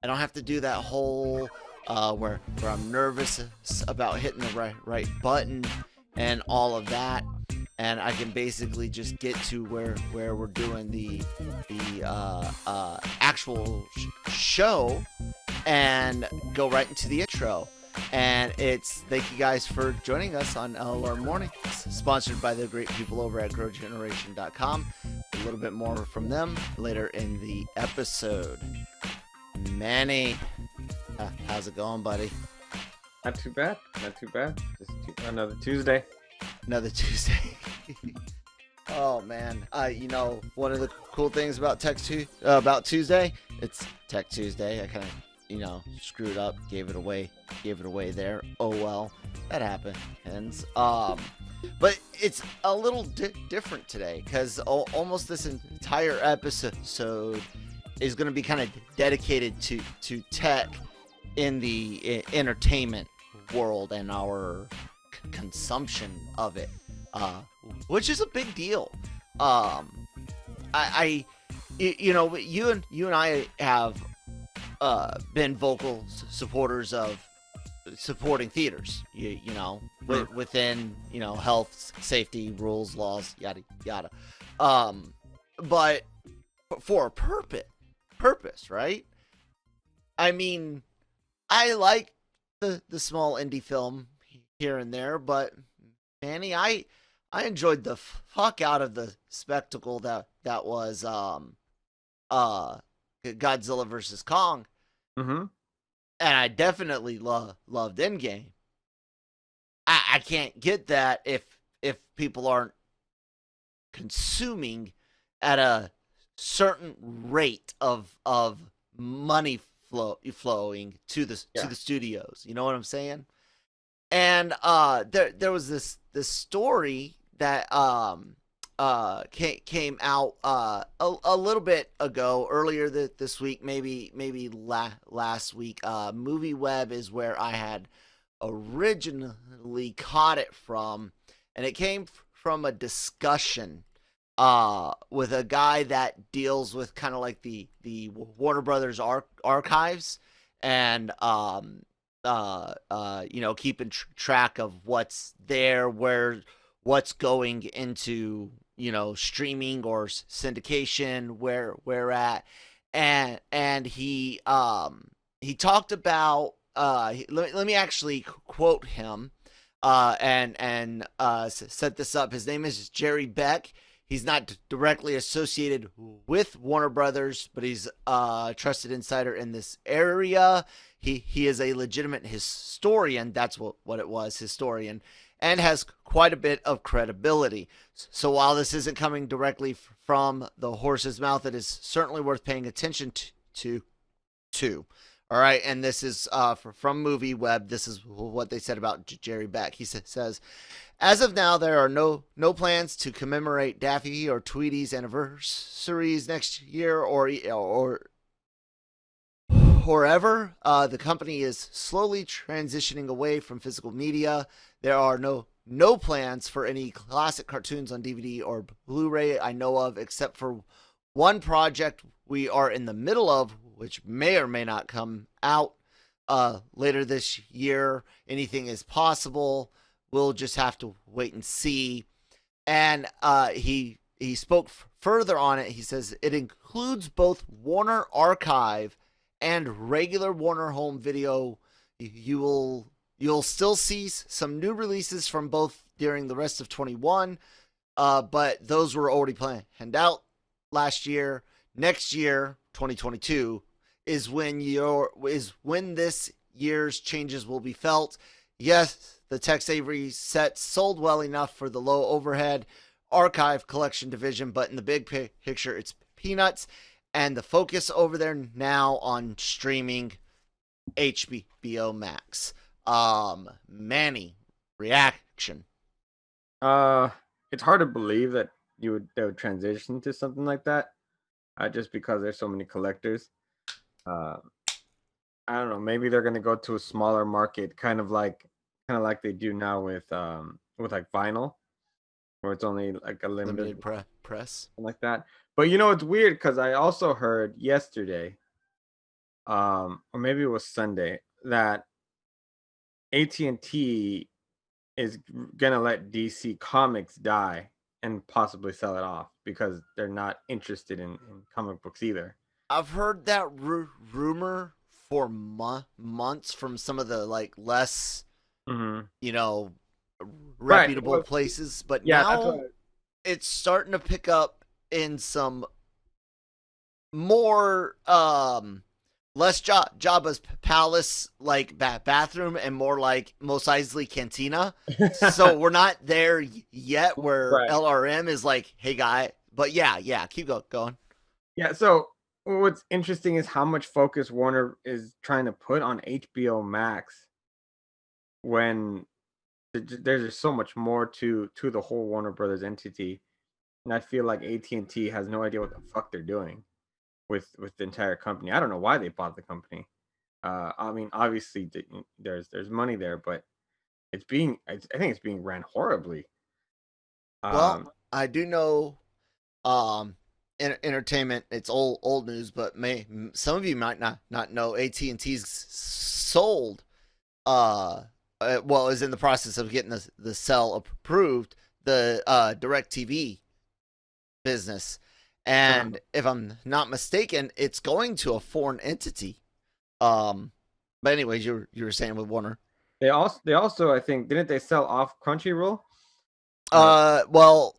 I don't have to do that whole where I'm nervous about hitting the right button and all of that. And I can basically just get to where we're doing the actual show and go right into the intro. And thank you guys for joining us on LRMornings, sponsored by the great people over at growgeneration.com. A little bit more from them later in the episode. Manny, how's it going, buddy? Not too bad. Just another Tuesday. Oh man, one of the cool things about Tuesday, it's Tech Tuesday. I kind of screwed up, gave it away there. Oh well, that happens. But it's a little different today because almost this entire episode is going to be kind of dedicated to tech in the entertainment world and our consumption of it, which is a big deal. You and I have been vocal supporters of supporting theaters, within health, safety, rules, laws, yada yada, but for a purpose, right? I mean, I like the small indie film here and there, but Manny, I enjoyed the fuck out of the spectacle that was Godzilla versus Kong. Mm-hmm. And I definitely loved Endgame. I can't get that if people aren't consuming at a certain rate of money flowing to the studios. You know what I'm saying? And there was this story that came out a little bit ago, earlier this week, maybe last week. MovieWeb is where I had originally caught it from, and it came from a discussion with a guy that deals with kind of like the Warner Brothers archives and keeping track of what's there, what's going into streaming or syndication, where we're at, and he talked about let me actually quote him and set this up. His name is Jerry Beck. He's not directly associated with Warner Brothers, but he's a trusted insider in this area. He is a legitimate historian. That's what it was, historian, and has quite a bit of credibility. So while this isn't coming directly from the horse's mouth, it is certainly worth paying attention to. All right, and this is from MovieWeb. This is what they said about Jerry Beck. He says, as of now, there are no plans to commemorate Daffy or Tweety's anniversaries next year or ever. The company is slowly transitioning away from physical media. There are no plans for any classic cartoons on DVD or Blu-ray I know of, except for one project we are in the middle of, which may or may not come out later this year. Anything is possible. We'll just have to wait and see. And he spoke further on it. He says it includes both Warner Archive and regular Warner Home Video. You'll still see some new releases from both during the rest of 21, but those were already planned out last year. Next year, 2022, is when this year's changes will be felt. Yes, the Tex Avery set sold well enough for the low overhead archive collection division, but in the big picture, it's peanuts. And the focus over there now on streaming HBO Max. Manny, reaction. It's hard to believe that they would transition to something like that, just because there's so many collectors. I don't know. Maybe they're gonna go to a smaller market, kind of like they do now with like vinyl, where it's only like a limited press, like that. But it's weird because I also heard yesterday or maybe it was Sunday, that AT&T is gonna let DC Comics die and possibly sell it off because they're not interested in comic books either. I've heard that rumor for months from some of the like less, Mm-hmm. you know, Right. reputable Well, places, but yeah, that's what. now it's starting to pick up in some more less Jabba's palace like bathroom and more like Mos Eisley Cantina. So we're not there yet where Right. LRM is like, hey guy, but yeah, keep going. Yeah. So what's interesting is how much focus Warner is trying to put on HBO Max when there's just so much more to the whole Warner Brothers entity, and I feel like AT&T has no idea what the fuck they're doing with the entire company. I don't know why they bought the company. I mean, obviously there's money there, but I think it's being ran horribly. Well, Um, I do know entertainment. It's old news, but some of you might not know AT&T's sold well, is in the process of getting the sell approved, the DirecTV business. And if I'm not mistaken, it's going to a foreign entity. But anyways, you were saying with Warner. they also I think, didn't they sell off Crunchyroll? Well,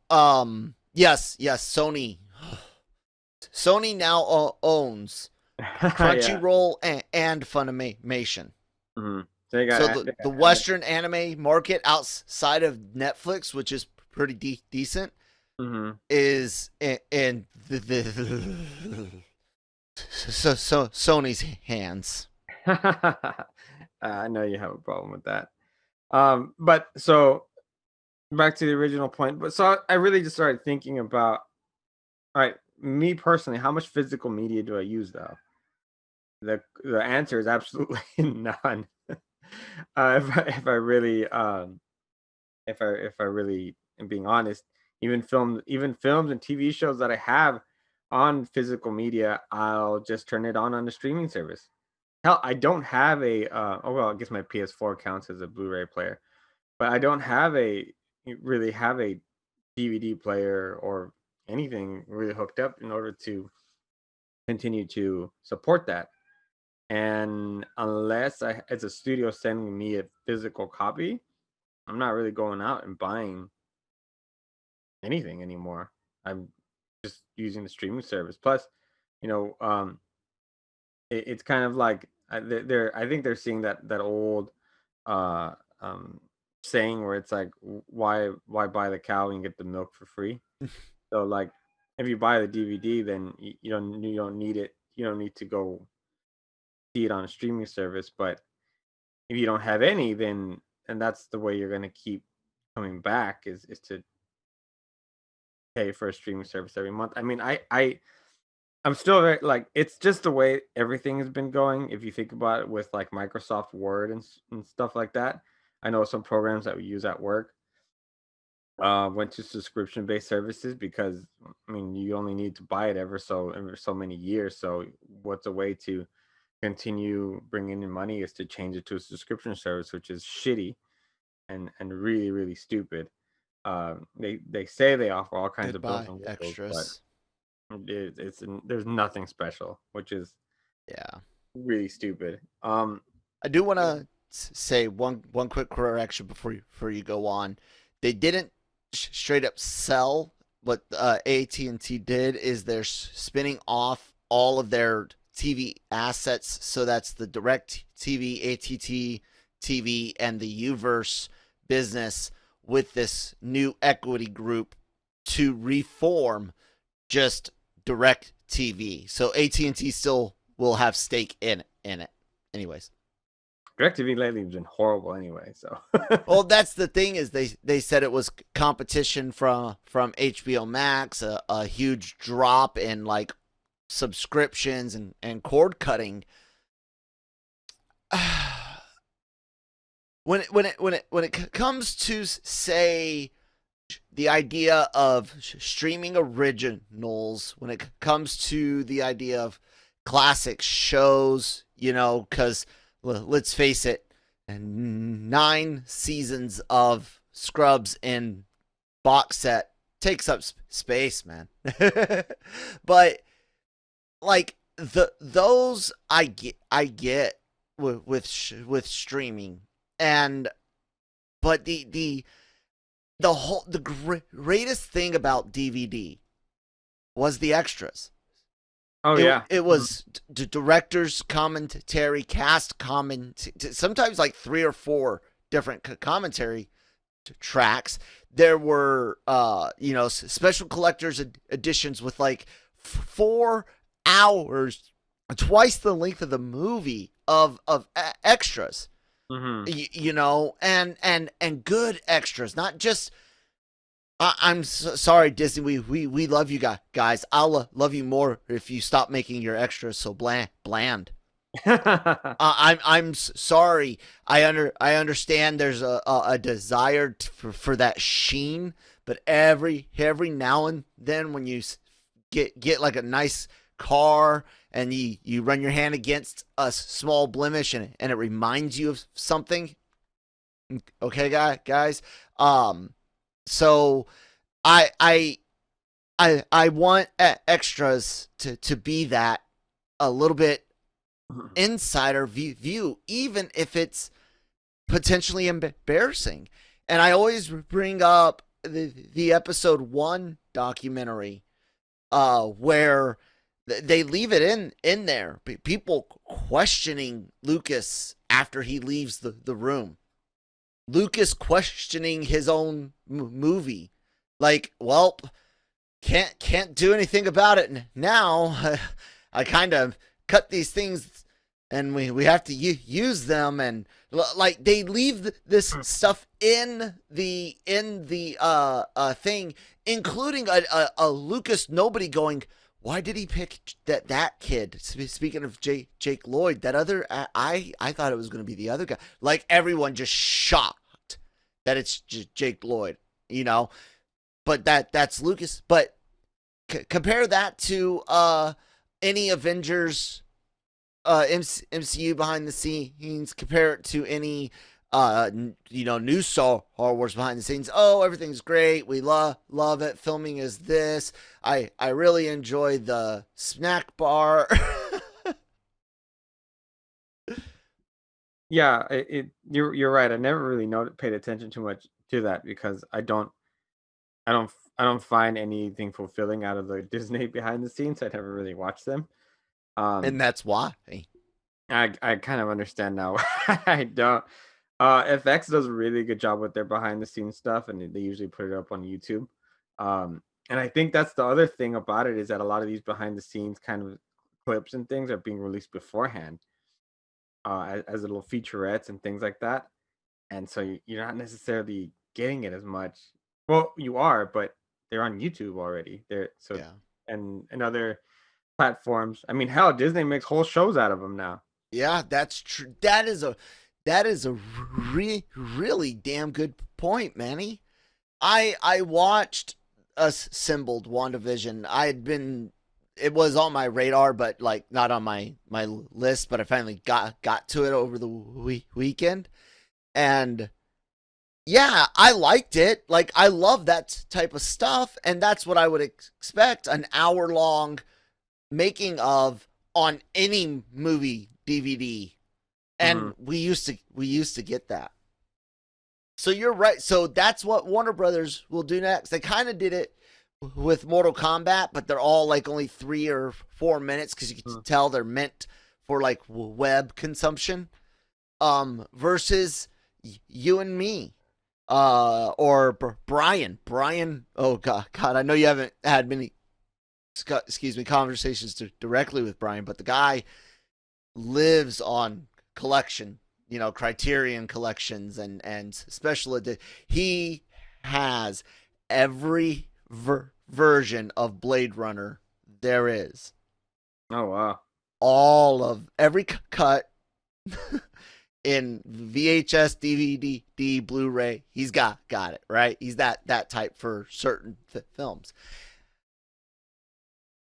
yes, Sony. Sony now owns Yeah. Crunchyroll and Funimation. Mm-hmm. They So got the Western anime market outside of Netflix, which is pretty decent, mm-hmm. is in so Sony's hands. I know you have a problem with that. But so back to the original point. But so I really just started thinking about, all right, me personally, how much physical media do I use though? The answer is absolutely none. If I really if I really am being honest, even films and TV shows that I have on physical media, I'll just turn it on a streaming service. Hell, I don't have a oh well, I guess my PS4 counts as a Blu-ray player, but I don't really have a DVD player or anything really hooked up in order to continue to support that. And unless it's a studio sending me a physical copy, I'm not really going out and buying anything anymore. I'm just using the streaming service. Plus, you know, it's kind of like I think they're seeing that old uh um saying where it's like, why buy the cow and get the milk for free? So like, if you buy the DVD, then you don't need it. You don't need to go see it on a streaming service. But if you don't have any, then and that's the way you're gonna keep coming back is to pay for a streaming service every month. I mean, I'm still very like, it's just the way everything has been going. If you think about it with like Microsoft Word and stuff like that, I know some programs that we use at work went to subscription based services because I mean you only need to buy it every so many years. So what's a way to continue bringing in money is to change it to a subscription service, which is shitty and really stupid. They say they offer all kinds of bells Goodbye and whistles, but extras. there's nothing special, which is Yeah. really stupid. I do want to say one quick correction before you go on. They didn't straight up sell. What AT&T did is they're spinning off all of their TV assets. So that's the Direct TV, ATT TV, and the Uverse business with this new equity group to reform just Direct TV. So AT&T still will have stake in it. Anyways. DirecTV lately has been horrible anyway. So Well, that's the thing is they said it was competition from HBO Max, a huge drop in like subscriptions and cord cutting. when it comes to say the idea of streaming originals, when it comes to the idea of classic shows, because let's face it, 9 seasons of Scrubs in box set takes up space, man. But like those I get with streaming, but the greatest thing about DVD was the extras. Oh, yeah. It was director's commentary, cast commentary, sometimes like 3 or 4 different commentary tracks. There were, special collector's editions with like 4 hours, twice the length of the movie of extras. And good extras, not just. I'm sorry, Disney. We love you guys. I'll love you more if you stop making your extras so bland. I'm sorry. I understand there's a desire for that sheen, but every now and then when you get like a nice car and you run your hand against a small blemish and it reminds you of something. Okay, guys. So I want extras to be that a little bit insider view, even if it's potentially embarrassing. And I always bring up the episode 1 documentary, where they leave it in there. People questioning Lucas after he leaves the room. Lucas questioning his own movie, like, well, can't do anything about it now. I kind of cut these things, and we have to use them, and like they leave this stuff in the thing, including a Lucas nobody going, why did he pick that kid? Speaking of Jake Lloyd, that other, I thought it was going to be the other guy. Like, everyone just shocked that it's Jake Lloyd, but that's Lucas. But compare that to any Avengers MCU behind the scenes. Compare it to any new Star Wars behind the scenes. Oh, everything's great. We love it. Filming is this. I really enjoy the snack bar. Yeah, you're right. I never really paid attention too much to that because I don't find anything fulfilling out of the Disney behind the scenes. I never really watched them. And that's why. I kind of understand now. I don't. FX does a really good job with their behind the scenes stuff, and they usually put it up on YouTube. And I think that's the other thing about it, is that a lot of these behind the scenes kind of clips and things are being released beforehand, as little featurettes and things like that. And so you're not necessarily getting it as much. Well, you are, but they're on YouTube already. Yeah. and other platforms. I mean, hell, Disney makes whole shows out of them now. Yeah, that's true. That is a really damn good point, Manny. I watched Assembled WandaVision. It was on my radar, but like not on my list, but I finally got to it over the weekend. And yeah, I liked it. Like, I love that type of stuff, and that's what I would expect, an hour-long making of on any movie DVD. And we used to get that. So you're right. So that's what Warner Brothers will do next. They kind of did it with Mortal Kombat, but they're all like only 3 or 4 minutes because you can tell they're meant for like web consumption. Versus you and me, or Brian. Oh God, I know you haven't had many, conversations directly with Brian, but the guy lives on collection, Criterion collections and special edition. He has every version of Blade Runner there is. Oh wow! All of every cut in VHS, DVD, Blu-ray. He's got it right. He's that type for certain films.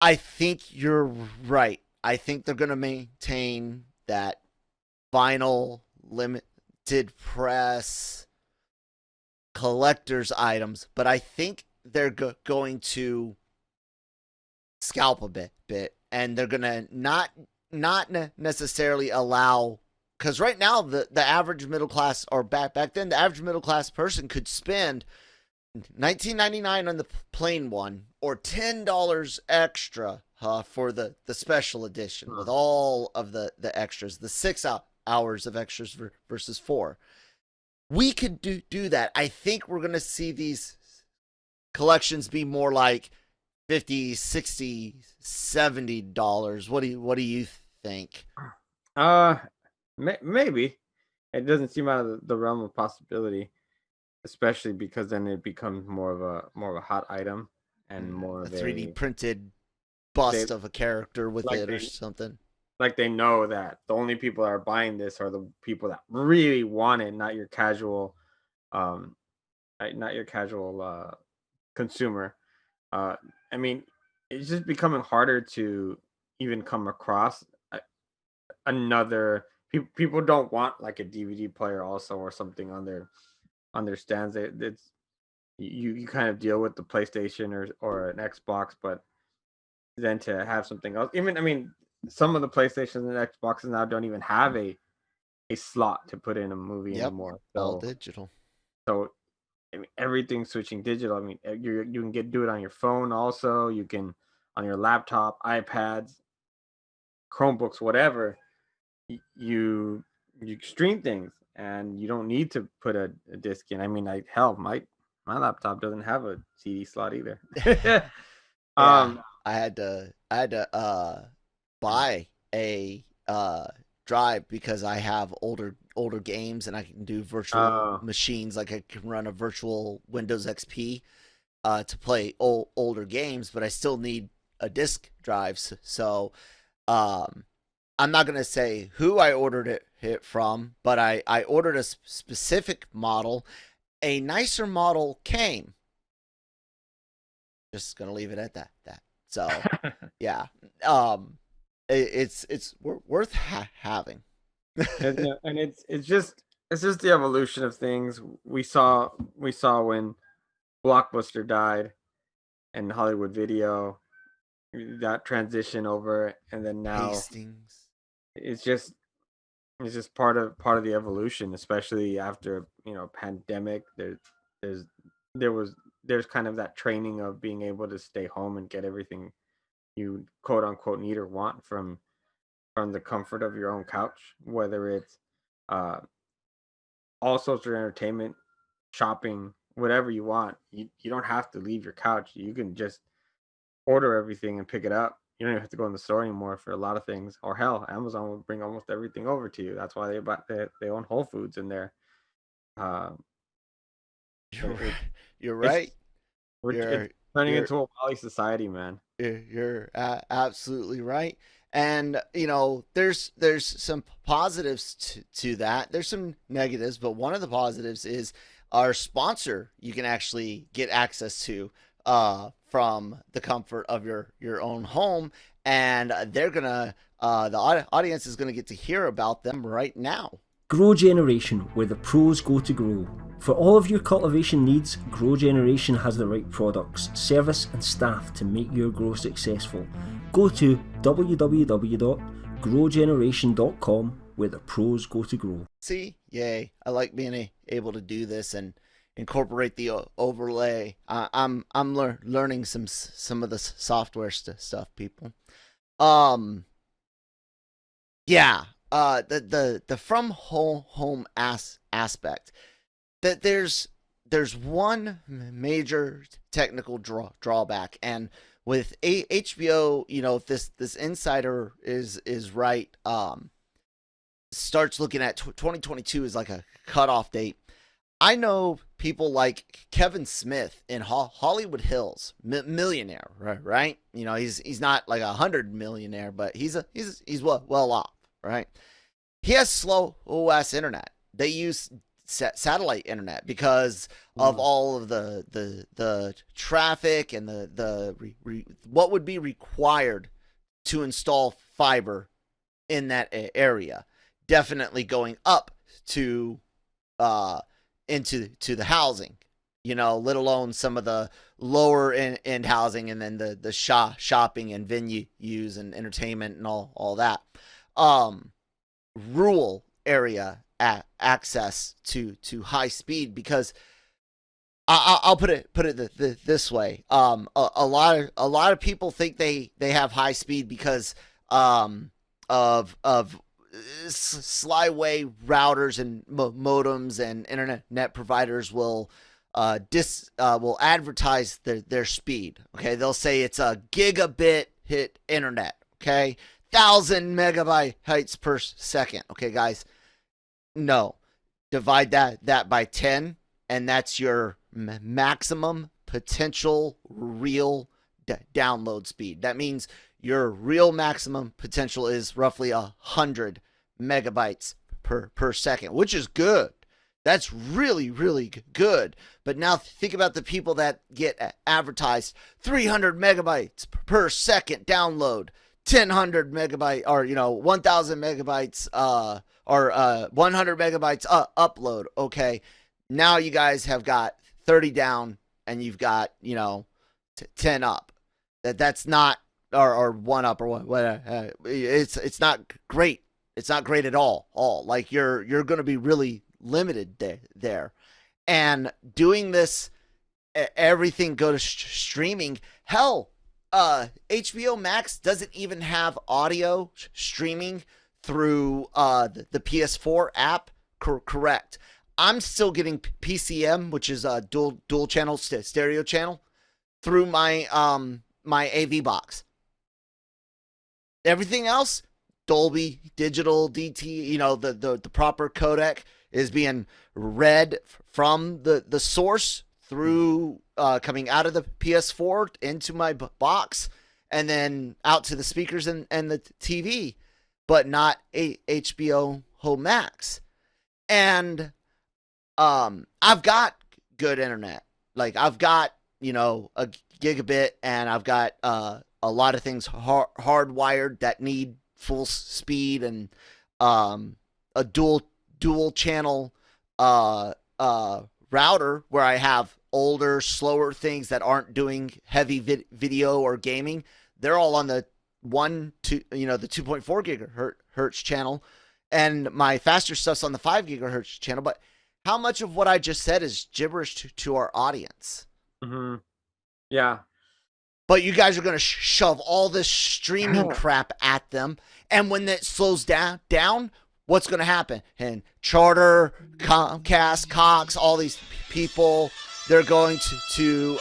I think you're right. I think they're going to maintain that vinyl limited press collector's items, but I think they're going to scalp a bit, and they're going to not necessarily allow, because right now the average middle class, or back then the average middle class person could spend $19.99 on the plain one, or $10 extra for the special edition with all of the extras, the 6 hours of extras versus 4. We could do that. I think we're going to see these collections be more like $50, $60, $70. What do you think? Maybe. It doesn't seem out of the realm of possibility, especially because then it becomes more of a hot item and more of a 3D printed bust of a character with like it or something. Like they know that the only people that are buying this are the people that really want it, not your casual consumer. I mean, it's just becoming harder to even come across another. People don't want like a DVD player also or something on their stands. It's you kind of deal with the PlayStation or an Xbox, but then to have something else, even I mean, some of the PlayStations and Xboxes now don't even have a slot to put in a movie anymore. So, all digital. So I mean, everything's switching digital. I mean, you can do it on your phone also. You can on your laptop, iPads, Chromebooks, whatever. You stream things, and you don't need to put a disc in. I mean, my laptop doesn't have a CD slot either. I had to buy a drive because I have older games, and I can do virtual machines. Like I can run a virtual Windows XP to play older games, but I still need a disc drive. So I'm not gonna say who I ordered it from, but I ordered a specific model. A nicer model came. Just gonna leave it at that. So yeah, it's worth having. And it's just the evolution of things. We saw when Blockbuster died and Hollywood Video, that transition over, and then now Hastings. It's just part of the evolution, especially after pandemic. There's kind of that training of being able to stay home and get everything you quote unquote need or want from the comfort of your own couch, whether it's all sorts of entertainment, shopping, whatever you want. You don't have to leave your couch. You can just order everything and pick it up. You don't even have to go in the store anymore for a lot of things. Or hell, Amazon will bring almost everything over to you. That's why they own Whole Foods in there. You're right. It's turning into a Wally society, man. You're absolutely right. And there's some positives to that. There's some negatives, but one of the positives is our sponsor. You can actually get access to from the comfort of your own home, and they're gonna the audience is gonna get to hear about them right now. Grow Generation, where the pros go to grow. For all of your cultivation needs, Grow Generation has the right products, service and staff to make your grow successful. Go to www.growgeneration.com, where the pros go to grow. See, yay! I like being able to do this and incorporate the overlay. I'm learning some of the software stuff, people. Yeah. The from home aspect, that there's one major technical drawback, and with HBO, if this insider is right, starts looking at 2022 as like a cutoff date. I know people like Kevin Smith in Hollywood Hills, millionaire, right? He's not like 100 millionaire, but he's well off, right? He has slow OS internet. They use satellite internet because of all of the traffic and the what would be required to install fiber in that area. Definitely going up to into the housing, let alone some of the lower end housing, and then the shopping and venues and entertainment and all that. Rural area access to high speed, because I'll put it this way. A lot of people think they have high speed because of slyway routers and modems, and internet providers will advertise their speed. Okay, they'll say it's a gigabit hit internet. Okay, 1,000 megabytes per second. Okay, guys, no, divide that by 10, and that's your maximum potential real download speed. That means your real maximum potential is roughly 100 megabytes per second, which is good. That's really, really good. But now think about the people that get advertised 300 megabytes per second download, 1,000 megabyte, or 1,000 megabytes, or 100 megabytes upload. Okay, now you guys have got 30 down, and you've got 10 up. That's not, or 1 up, or what? It's not great. It's not great at all. Like you're going to be really limited there. And doing this, everything go to streaming. Hell, HBO Max doesn't even have audio streaming through the PS4 app. Correct. I'm still getting PCM, which is a dual channel stereo channel, through my my AV box. Everything else, Dolby Digital DT, the proper codec is being read from the source through coming out of the PS4 into my box, and then out to the speakers and the TV, but not HBO Home Max. And I've got good internet. Like I've got, a gigabit, and I've got a lot of things hardwired that need full speed, and a dual channel router where I have older, slower things that aren't doing heavy video or gaming. They're all on the the 2.4 gigahertz channel, and my faster stuff's on the 5 gigahertz channel. But how much of what I just said is gibberish to our audience? Mm-hmm. Yeah. But you guys are going to shove all this streaming crap at them, and when it slows down, what's going to happen? And Charter, Comcast, Cox, all these people, they're going to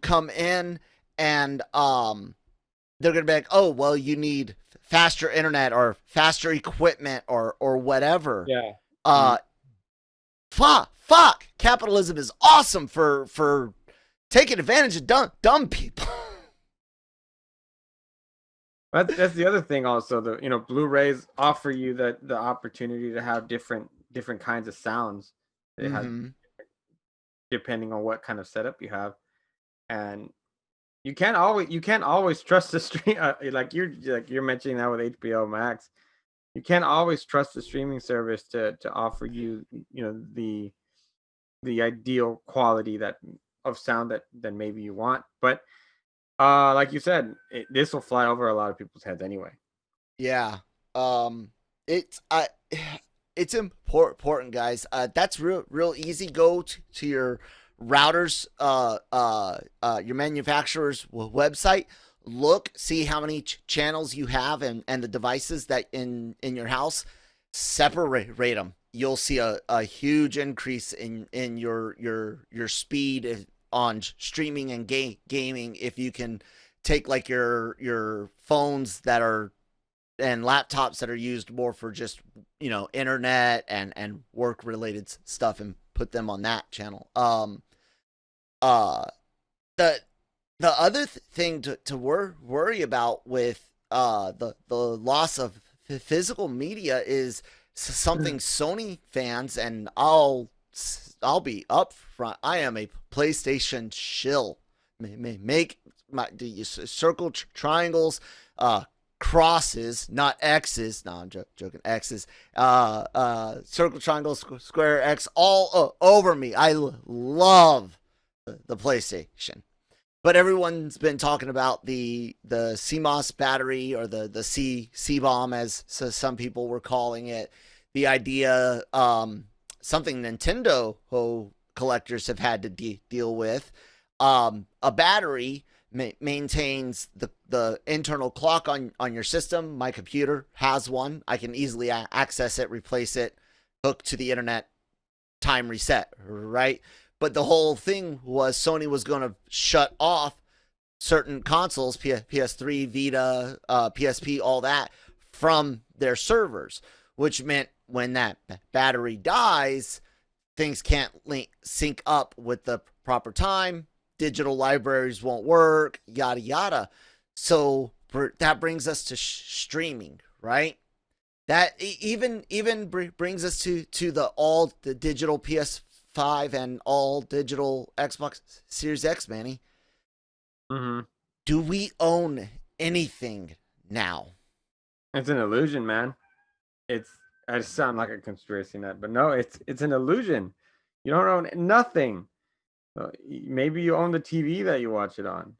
come in, and they're going to be like, oh, well, you need faster internet or faster equipment or whatever. Yeah. Fuck. Capitalism is awesome for taking advantage of dumb people. That's the other thing. Also, Blu-rays offer you the opportunity to have different kinds of sounds. They have, depending on what kind of setup you have, and you can't always trust the stream. Like you're mentioning that with HBO Max, you can't always trust the streaming service to offer you the ideal quality of sound that maybe you want. But like you said, this will fly over a lot of people's heads anyway. Yeah. It's important, guys. That's real easy. Go to your router's your manufacturer's website. Look, see how many channels you have and the devices that in your house. Separate them. You'll see a huge increase in your speed on streaming and gaming if you can take like your phones that are and laptops that are used more for just internet and work related stuff and put them on that channel. The other thing to worry about with the loss of physical media is something Sony fans, and I'll be upfront. I am a PlayStation shill. Make circle, triangles, crosses, not X's. No, I'm joking. X's. Circle, triangle, square, X, all over me. I love the PlayStation. But everyone's been talking about the CMOS battery, or the C-bomb, as some people were calling it. The idea, something Nintendo collectors have had to deal with. A battery maintains the internal clock on your system. My computer has one. I can easily access it, replace it, hook to the internet, time reset, right? But the whole thing was Sony was going to shut off certain consoles, PS3, Vita, PSP, all that, from their servers, which meant when that battery dies, things can't sync up with the proper time. Digital libraries won't work, yada, yada. So that brings us to streaming, right? That even brings us to the digital PS5 and all digital Xbox Series X, Manny. Mm-hmm. Do we own anything now? It's an illusion, man. I just sound like a conspiracy nut, but no, it's an illusion. You don't own nothing. Maybe you own the TV that you watch it on.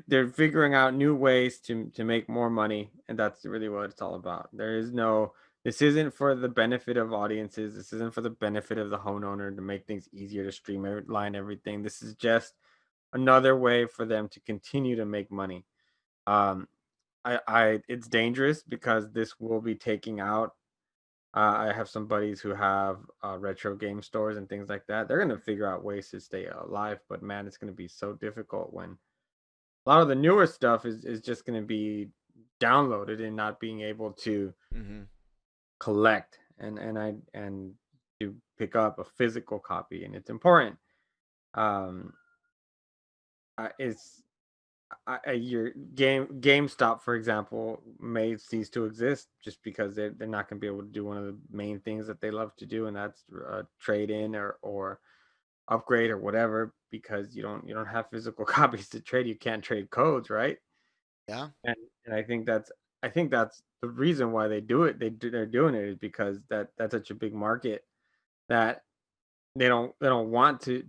They're figuring out new ways to make more money, and that's really what it's all about. This isn't for the benefit of audiences. This isn't for the benefit of the homeowner to make things easier to streamline everything. This is just another way for them to continue to make money. It's dangerous because this will be taking out. I have some buddies who have retro game stores and things like that. They're going to figure out ways to stay alive, but man, it's going to be so difficult when a lot of the newer stuff is just going to be downloaded and not being able to collect and to pick up a physical copy, and it's important. Your GameStop, for example, may cease to exist just because they're not going to be able to do one of the main things that they love to do, and that's trade in or upgrade or whatever, because you don't have physical copies to trade. You can't trade codes, right? Yeah. And I think that's the reason why they do it. They're doing it is because that's such a big market that they don't want they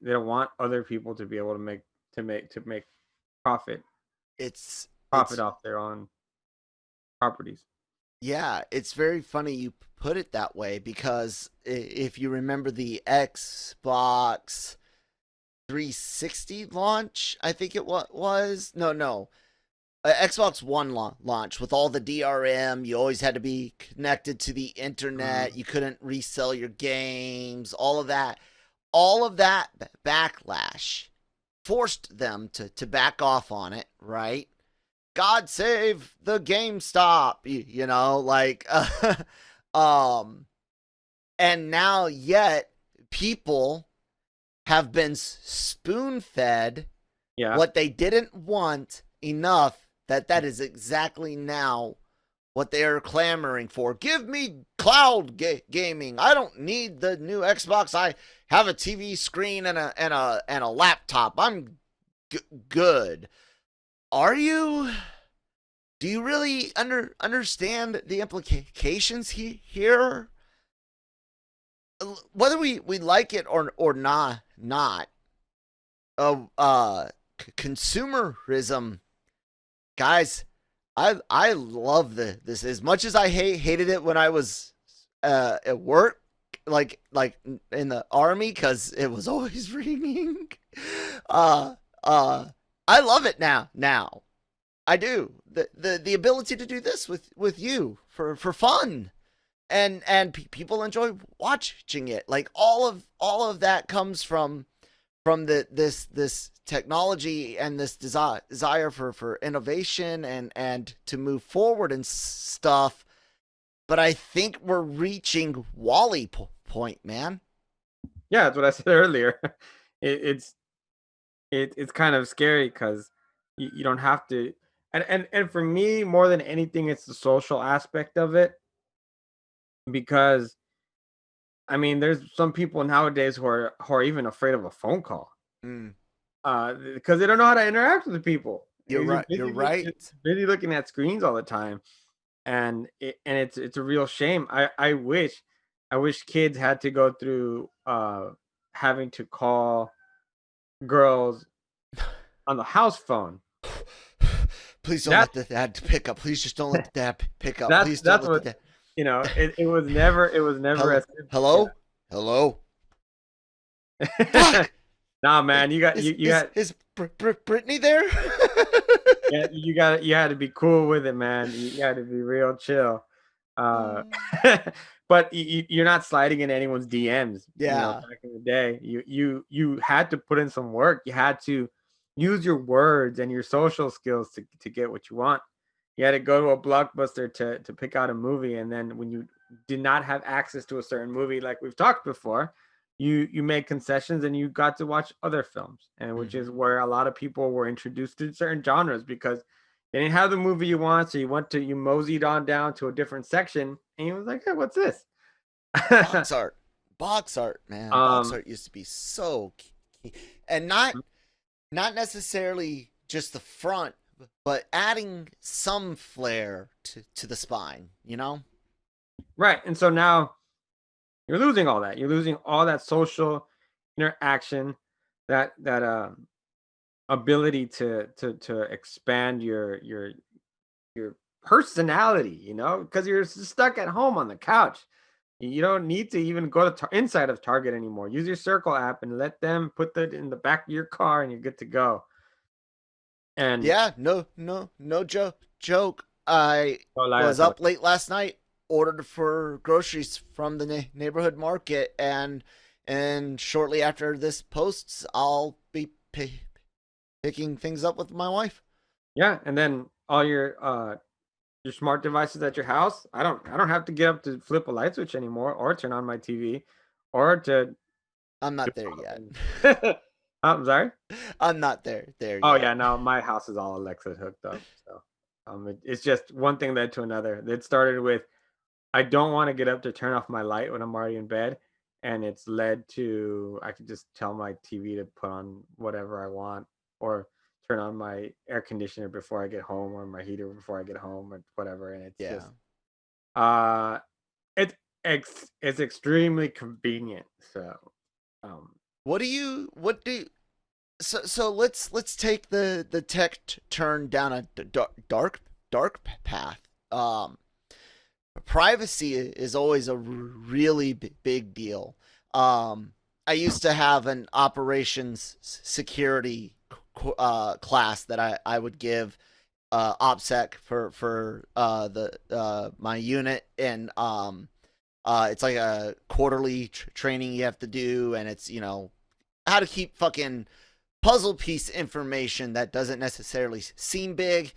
don't want other people to be able to make profit off their own properties. Yeah, it's very funny you put it that way, because if you remember the Xbox 360 launch, I think it was Xbox One launch with all the DRM. You always had to be connected to the internet. You couldn't resell your games, all of that backlash forced them to back off on it, right? God save the GameStop, and now yet people have been spoon-fed what they didn't want enough that is exactly now what they are clamoring for. Give me cloud gaming. I don't need the new Xbox. I have a TV screen and a laptop. I'm good. Are you? Do you really understand the implications here? Whether we like it or not, consumerism, guys. I love this as much as I hated it when I was at work, like in the army, because it was always ringing. I love it now. I do. The ability to do this with you for fun, and people enjoy watching it. Like all of that comes from this technology and this desire for innovation and to move forward and stuff. But I think we're reaching Wally point, man. Yeah, that's what I said earlier. It's kind of scary because you don't have to. And for me, more than anything, it's the social aspect of it, because I mean, there's some people nowadays who are even afraid of a phone call. Mm. Because they don't know how to interact with the people. You're right. Busy You're right. Busy looking at screens all the time, and it's a real shame. I wish kids had to go through having to call girls on the house phone. Please don't let the dad pick up. Please just don't let the dad pick up. Please don't let the dad. You know, it was never Hello? Hello? Fuck! Nah, man, you got is Brittany there? Yeah, you had to be cool with it, man. You had to be real chill. But you're not sliding in anyone's DMs. Yeah. You know, back in the day, you had to put in some work. You had to use your words and your social skills to get what you want. You had to go to a Blockbuster to pick out a movie, and then when you did not have access to a certain movie, like we've talked before, you made concessions and you got to watch other films, and which is where a lot of people were introduced to certain genres because they didn't have the movie you want, so you moseyed on down to a different section, and you was like, hey, what's this? Box art, man. Box art used to be so key. And not necessarily just the front, but adding some flair to the spine, you know? Right. And so now you're losing all that. You're losing all that social interaction, that ability to expand your personality, you know, because you're stuck at home on the couch. You don't need to even go to inside of Target anymore. Use your Circle app and let them put that in the back of your car, and you're good to go. And yeah, no joke. I was up late last night, ordered for groceries from the neighborhood market, and shortly after this posts, I'll be picking things up with my wife. Yeah, and then all your smart devices at your house. I don't have to get up to flip a light switch anymore, or turn on my TV, or to. I'm not there yet. I'm sorry. I'm not there Oh yet. yeah, no, my house is all Alexa hooked up. So, it's just one thing led to another. It started with, I don't want to get up to turn off my light when I'm already in bed, and it's led to I could just tell my TV to put on whatever I want, or turn on my air conditioner before I get home, or my heater before I get home, or whatever. And it's just it's extremely convenient. So so let's take the tech turn down a dark path. Privacy is always a really big deal. I used to have an operations security class that I would give OPSEC for my unit, and it's like a quarterly training you have to do, and it's, you know, how to keep fucking puzzle piece information that doesn't necessarily seem big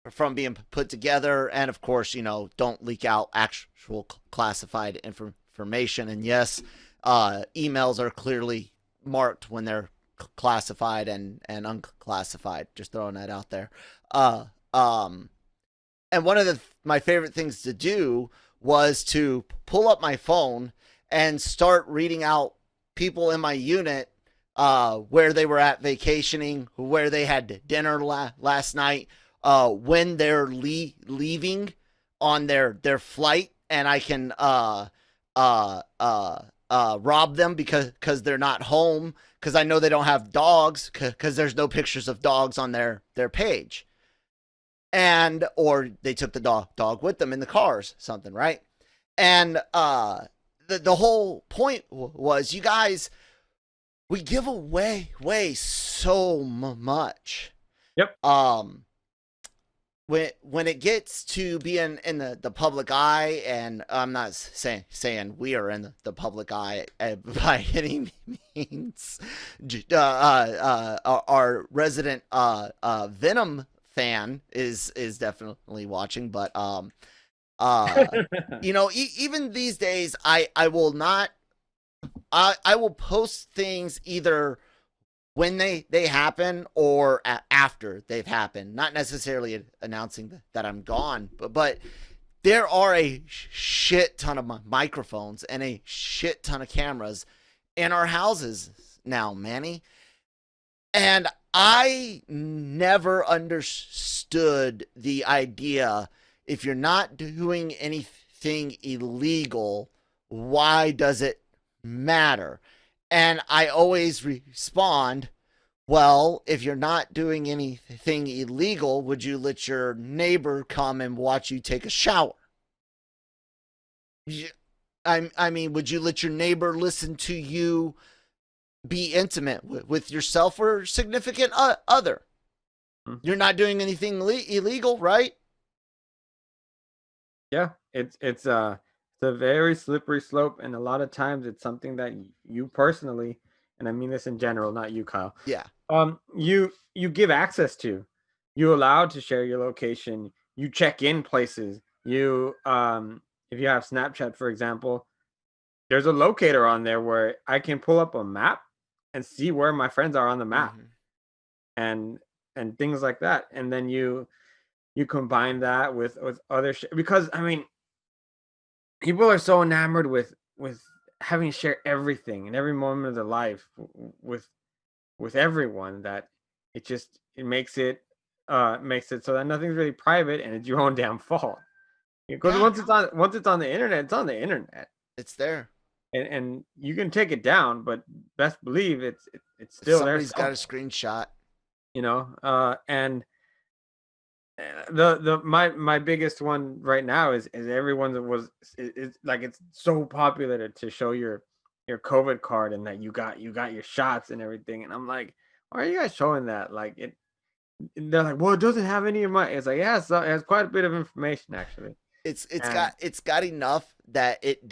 from being put together, and of course, you know, don't leak out actual classified information. And yes, emails are clearly marked when they're classified and unclassified. Just throwing that out there. And one of my favorite things to do was to pull up my phone and start reading out people in my unit, where they were at vacationing, where they had dinner last night, when they're leaving on their flight, and I can rob them because they're not home, because I know they don't have dogs, because there's no pictures of dogs on their page, and or they took the dog with them in the cars, something, right? And the whole point was, you guys, we give away so much. Yep. When it gets to being in the public eye, and I'm not saying we are in the public eye by any means, our resident Venom fan is definitely watching, but you know, even these days, I will not. I will post things either when they happen or after they've happened, not necessarily announcing that I'm gone, but there are a shit ton of microphones and a shit ton of cameras in our houses now, Manny. And I never understood the idea, if you're not doing anything illegal, why does it matter? And I always respond, well, if you're not doing anything illegal, would you let your neighbor come and watch you take a shower? I mean, would you let your neighbor listen to you be intimate with yourself or significant other? You're not doing anything illegal, right? Yeah, it's a very slippery slope, and a lot of times it's something that you personally, and I mean this in general, not you, Kyle. Yeah. You give access to, you allowed to share your location, you check in places, you if you have Snapchat, for example, there's a locator on there where I can pull up a map and see where my friends are on the map, and things like that, and then you combine that with other shit, because I mean, people are so enamored with having to share everything in every moment of their life with everyone, that it makes it so that nothing's really private and it's your own damn fault, because once it's on the internet, it's on the internet. It's there. And you can take it down, but best believe it's still there. Somebody's got a screenshot. And my biggest one right now is everyone is like, it's so popular to show your COVID card and that you got your shots and everything, and I'm like, why are you guys showing that? Like, they're like, well, it doesn't have any of my. It's like, yeah, so it has quite a bit of information, actually. It's got enough that it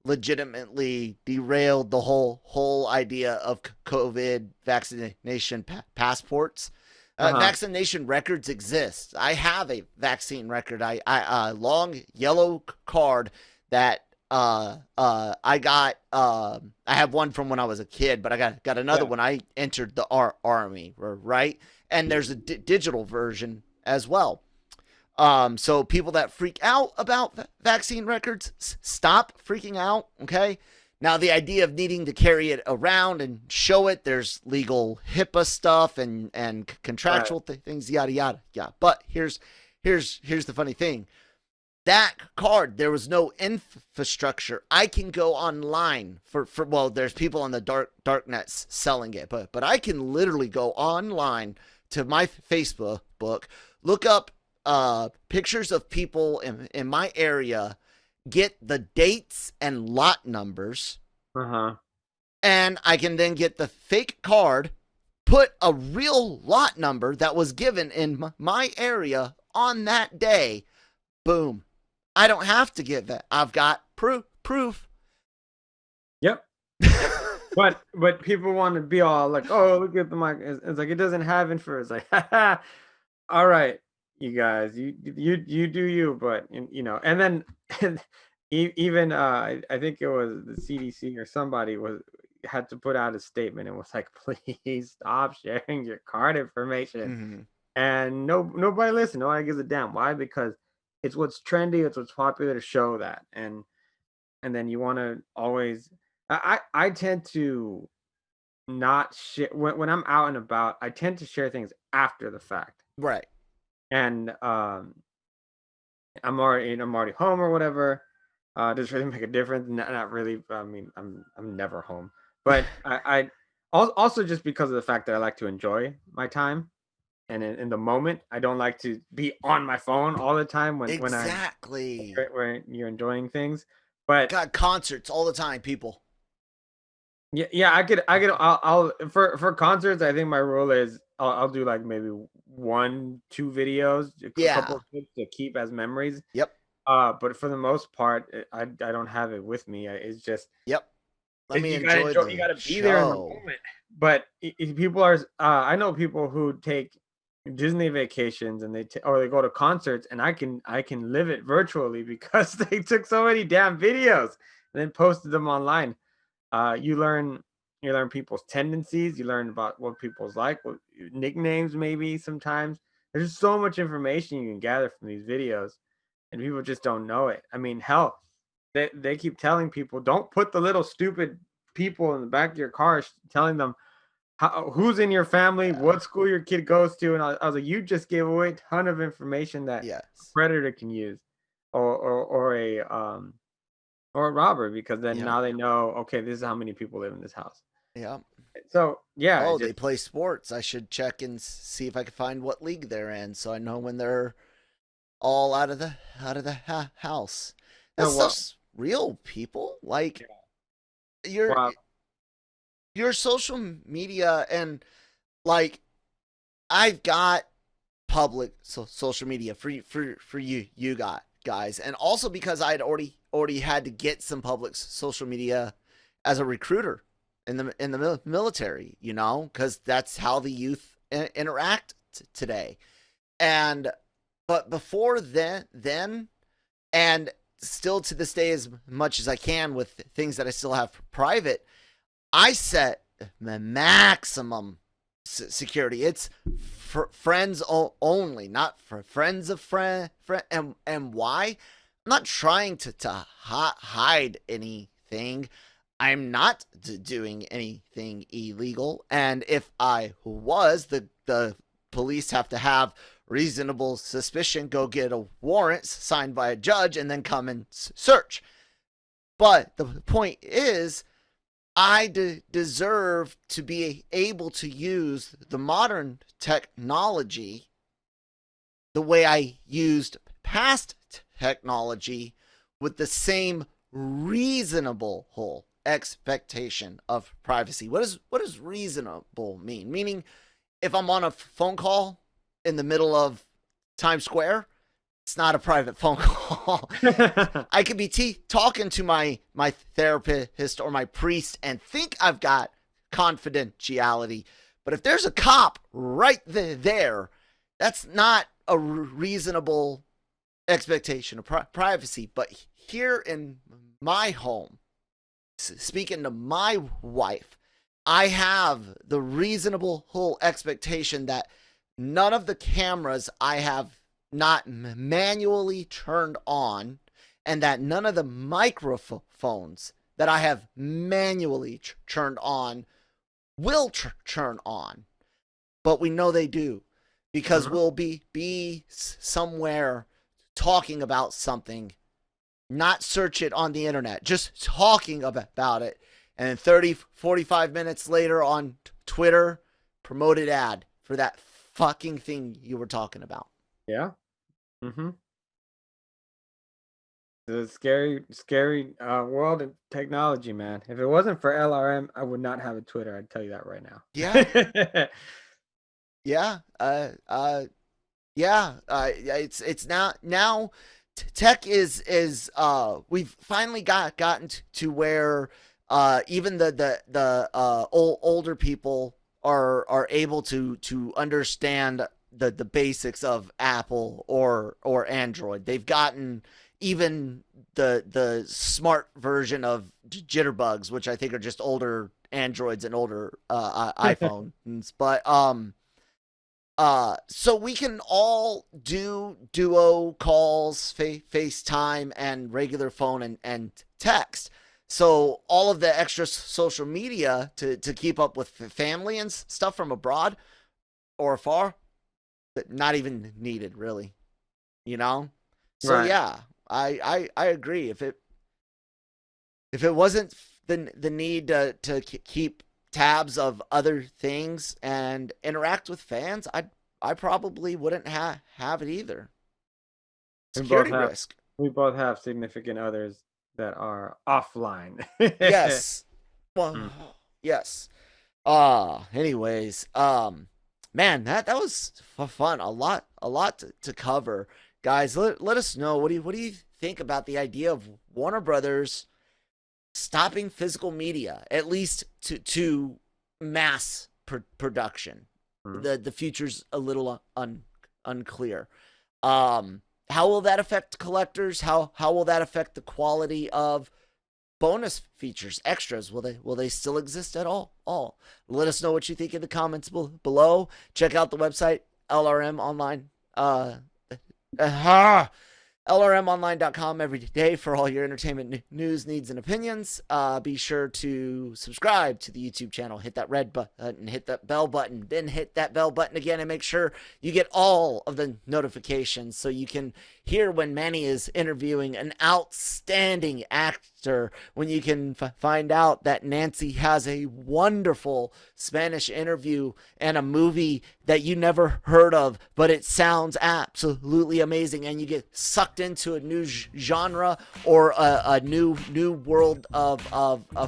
legitimately derailed the whole idea of COVID vaccination passports. Vaccination records exist. I have a vaccine record. I long yellow card that I got. I have one from when I was a kid, but I got another when I entered the army, right? And there's a digital version as well. So people that freak out about vaccine records, stop freaking out, okay? Now, the idea of needing to carry it around and show it, there's legal HIPAA stuff and contractual things, yada, yada, yada. But here's the funny thing. That card, there was no infrastructure. I can go online well, there's people on the dark nets selling it, but I can literally go online to my Facebook book, look up pictures of people in my area, get the dates and lot numbers, and I can then get the fake card, put a real lot number that was given in my area on that day. Boom. I don't have to give that. I've got proof. Yep. but people want to be all like, oh, look at the mic. It's like, it doesn't have info. It's like, all right, you guys, you do you, but and then even I think it was the CDC or somebody had to put out a statement and was like, please stop sharing your card information. And nobody listened. Nobody gives a damn. Why? Because it's what's trendy. It's what's popular to show that, and then you want to always. I tend to not share when I'm out and about. I tend to share things after the fact. Right. And I'm already home or whatever. Does it really make a difference? Not really. I mean, I'm never home. But I also, just because of the fact that I like to enjoy my time, and in the moment, I don't like to be on my phone all the time when you're enjoying things. But got concerts all the time, people. Yeah, I'll for concerts, I think my rule is I'll do like maybe 1-2 videos, a couple of clips to keep as memories. Yep. But for the most part, I don't have it with me. It's just Let me enjoy the you gotta be there in the moment. But if people are, I know people who take Disney vacations and they go to concerts, and I can live it virtually because they took so many damn videos and then posted them online. You learn people's tendencies. You learn about what people's like, what nicknames maybe sometimes. There's so much information you can gather from these videos. and people just don't know it. I mean, hell, they keep telling people, don't put the little stupid people in the back of your car telling them who's in your family, what school your kid goes to. And I was like, you just gave away a ton of information that a predator can use, or a robber, because then now they know, okay, this is how many people live in this house. Yeah. So yeah. Oh, they play sports. I should check and see if I can find what league they're in, so I know when they're all out of the house. That's stuff's real, people. Like your social media, and like I've got public social media for you guys, and also because I'd already had to get some public social media as a recruiter in the military, you know, because that's how the youth interact today. But before then, and still to this day, as much as I can with things that I still have private, I set the maximum security. It's for friends only, not for friends of friend. And why? I'm not trying to hide anything. I'm not doing anything illegal. And if I was, the police have to have reasonable suspicion, go get a warrant signed by a judge, and then come and search. But the point is, I deserve to be able to use the modern technology the way I used past technology, with the same reasonable expectation of privacy. What does reasonable mean? Meaning, if I'm on a phone call in the middle of Times Square, it's not a private phone call. I could be talking to my therapist or my priest and think I've got confidentiality. But if there's a cop right there, that's not a reasonable expectation of privacy. But here in my home, speaking to my wife, I have the reasonable whole expectation that none of the cameras I have not manually turned on, and that none of the microphones that I have manually turned on will turn on. But we know they do, because we'll be somewhere talking about something, not search it on the internet, just talking about it, and then 30-45 minutes later on Twitter, promoted ad for that fucking thing you were talking about. Yeah. The scary world of technology, man. If it wasn't for LRM, I would not have a Twitter. I'd tell you that right now. Yeah. It's now tech is we've finally gotten to where even the older people are able to understand the basics of Apple or Android. They've gotten even the smart version of jitterbugs, which I think are just older Androids and older iPhones. But so we can all do duo calls, FaceTime, and regular phone and text. So all of the extra social media to keep up with family and stuff from abroad or afar, not even needed, really. You know? So right. Yeah, I agree. If it wasn't the need to keep tabs of other things and interact with fans, I probably wouldn't have it either. Security risk. We both have significant others that are offline. Yes. Well, yes. Anyways, man, that was fun. A lot to cover. Guys, let us know, what do you think about the idea of Warner Brothers stopping physical media, at least to mass production? The future's a little unclear. How will that affect collectors? How will that affect the quality of bonus features, extras? Will they still exist at all? Let us know what you think in the comments below. Check out the website LRM online. LRMonline.com every day for all your entertainment news, needs, and opinions. Be sure to subscribe to the YouTube channel. Hit that red button, hit that bell button, then hit that bell button again, and make sure you get all of the notifications so you can hear when Manny is interviewing an outstanding actor, when you can find out that Nancy has a wonderful Spanish interview and a movie that you never heard of, but it sounds absolutely amazing, and you get sucked into a new genre or a new world of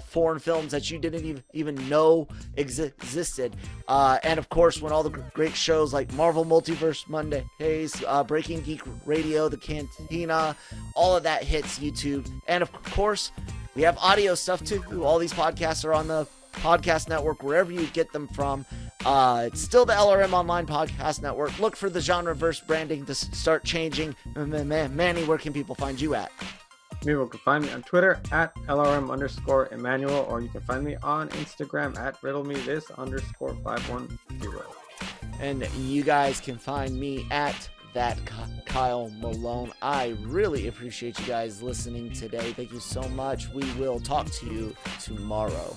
foreign films that you didn't even know existed. And of course, when all the great shows like Marvel Multiverse Mondays, Breaking Geek Radio, the Cantina, all of that hits YouTube. And of course, we have audio stuff too. All these podcasts are on the podcast network, wherever you get them from. It's still the LRM Online Podcast Network. Look for the genre-verse branding to start changing. Manny, where can people find you at? People can find me on Twitter at LRM_Emmanuel, or you can find me on Instagram at riddlemetthis_510. And you guys can find me at that Kyle Malone. I really appreciate you guys listening today. Thank you so much. We will talk to you tomorrow.